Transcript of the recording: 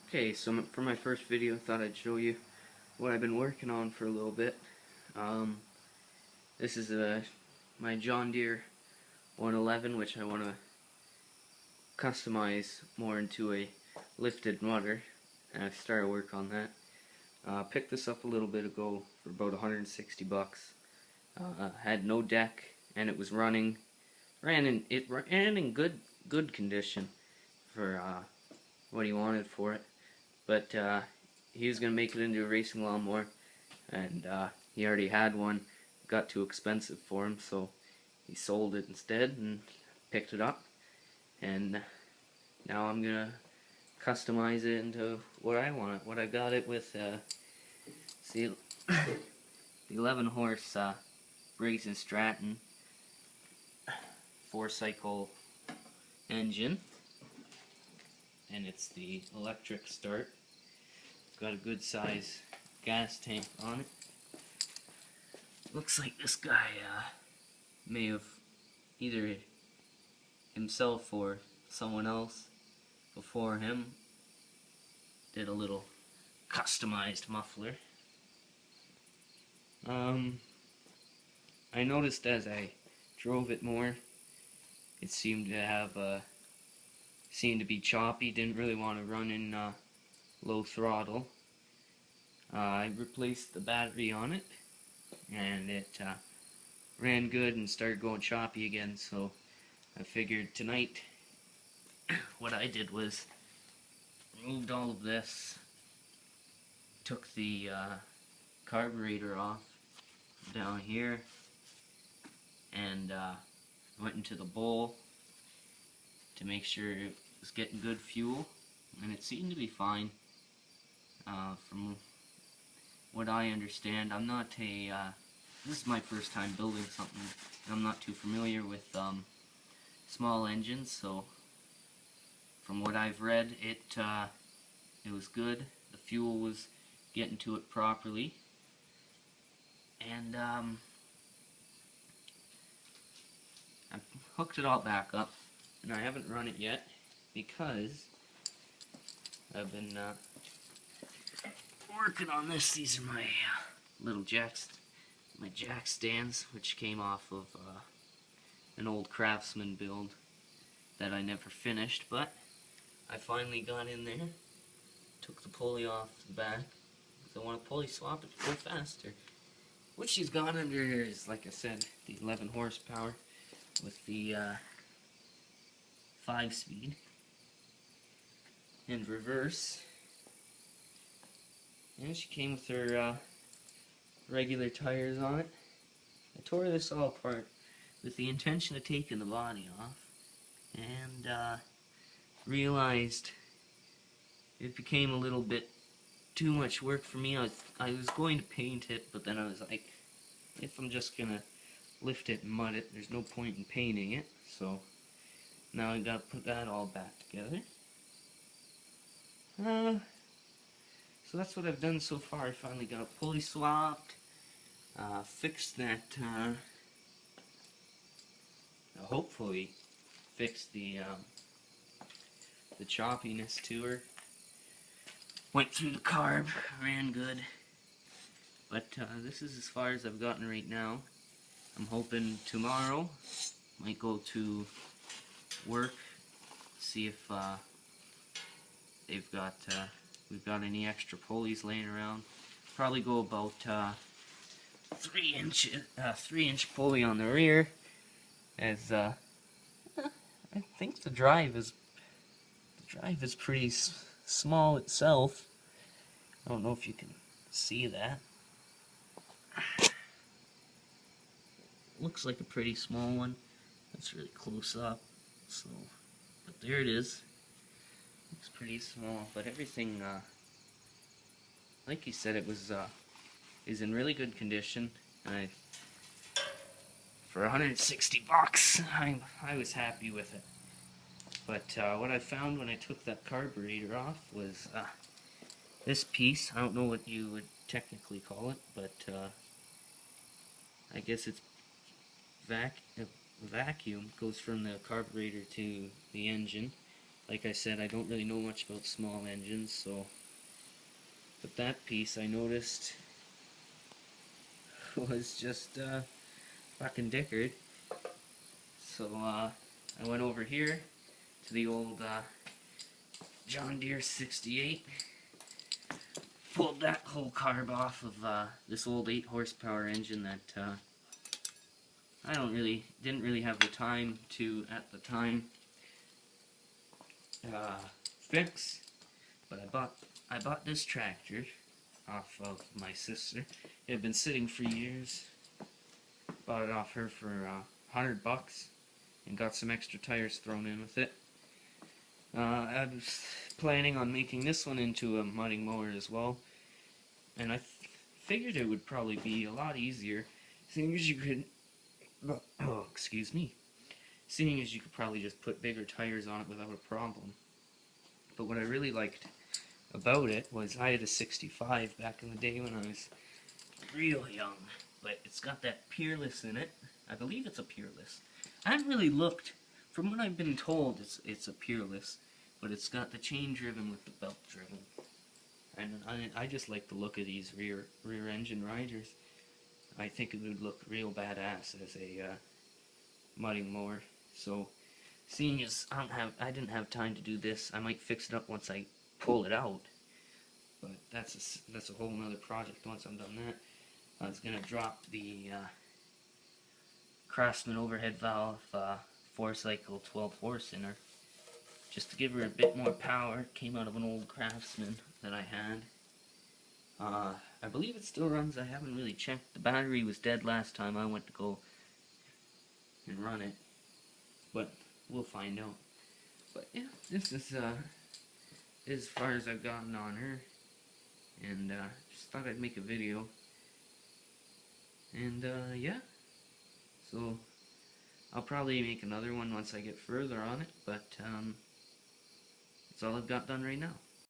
Okay, so for my first video, I thought I'd show you what I've been working on for a little bit. Um, this is my John Deere 111, which I want to customize more into a lifted mutter, and I've started work on that. Picked this up a little bit ago for about 160 bucks. Had no deck, and it was ran in good condition for what he wanted for it. But he was going to make it into a racing lawnmower, and he already had one. Got too expensive for him, so he sold it instead and picked it up. And now I'm going to customize it into what I want. What I got it with, see, the 11 horse Briggs & Stratton 4-cycle engine, and it's the electric start. Got a good size gas tank on it. Looks like this guy may have either himself or someone else before him did a little customized muffler. I noticed as I drove it more, it seemed to have seemed to be choppy. Didn't really want to run in low throttle. I replaced the battery on it, and it ran good and started going choppy again, so I figured tonight what I did was removed all of this, took the carburetor off down here, and went into the bowl to make sure it was getting good fuel, and it seemed to be fine. From what I understand, I'm not a this is my first time building something, and I'm not too familiar with small engines, so from what I've read, it was good. The fuel was getting to it properly, and I hooked it all back up, and I haven't run it yet because I've been working on this. These are my little my jack stands, which came off of an old Craftsman build that I never finished, but I finally got in there, took the pulley off the back, because I want to pulley swap it to go faster. What she's got under here is, like I said, the 11 horsepower with the 5-speed and reverse. And she came with her regular tires on it. I tore this all apart with the intention of taking the body off, and realized it became a little bit too much work for me. I was going to paint it, but then I was like, if I'm just gonna lift it and mud it, there's no point in painting it. So now I gotta put that all back together. So that's what I've done so far. I finally got a pulley swapped, fixed that, hopefully fixed the choppiness to her. Went through the carb, ran good, but this is as far as I've gotten right now. I'm hoping tomorrow might go to work, see if we've got any extra pulleys laying around. Probably go about 3-inch pulley on the rear, as I think the drive is pretty small itself. I don't know if you can see that. Looks like a pretty small one. That's really close up. So, but there it is. Looks pretty small, but everything, like you said, it was is in really good condition. And for 160 bucks, I was happy with it. But what I found when I took that carburetor off was this piece. I don't know what you would technically call it, but I guess it's vacuum. Goes from the carburetor to the engine, like I said, I don't really know much about small engines, so, but that piece I noticed was just fucking dickered. So I went over here to the old John Deere 68, pulled that whole carb off of this old 8 horsepower engine that I didn't really have the time to at the time fix, but I bought this tractor off of my sister. It had been sitting for years. Bought it off her for $100 and got some extra tires thrown in with it. I was planning on making this one into a mudding mower as well, and I figured it would probably be a lot easier, seeing as you could, oh, excuse me, seeing as you could probably just put bigger tires on it without a problem. But what I really liked about it was I had a 65 back in the day when I was real young, but it's got that Peerless in it. I believe it's a Peerless. I haven't really looked. From what I've been told, it's a Peerless, but it's got the chain driven with the belt driven. And I just like the look of these rear engine riders. I think it would look real badass as a mudding mower. So, seeing as I didn't have time to do this, I might fix it up once I pull it out. But that's a whole nother project. Once I'm done that, I was gonna drop the Craftsman overhead valve 4-cycle 12 horse in her, just to give her a bit more power. It came out of an old Craftsman that I had. I believe it still runs. I haven't really checked. The battery was dead last time I went to go and run it, but we'll find out. But yeah, this is as far as I've gotten on her, and just thought I'd make a video. And yeah, so I'll probably make another one once I get further on it, but that's all I've got done right now.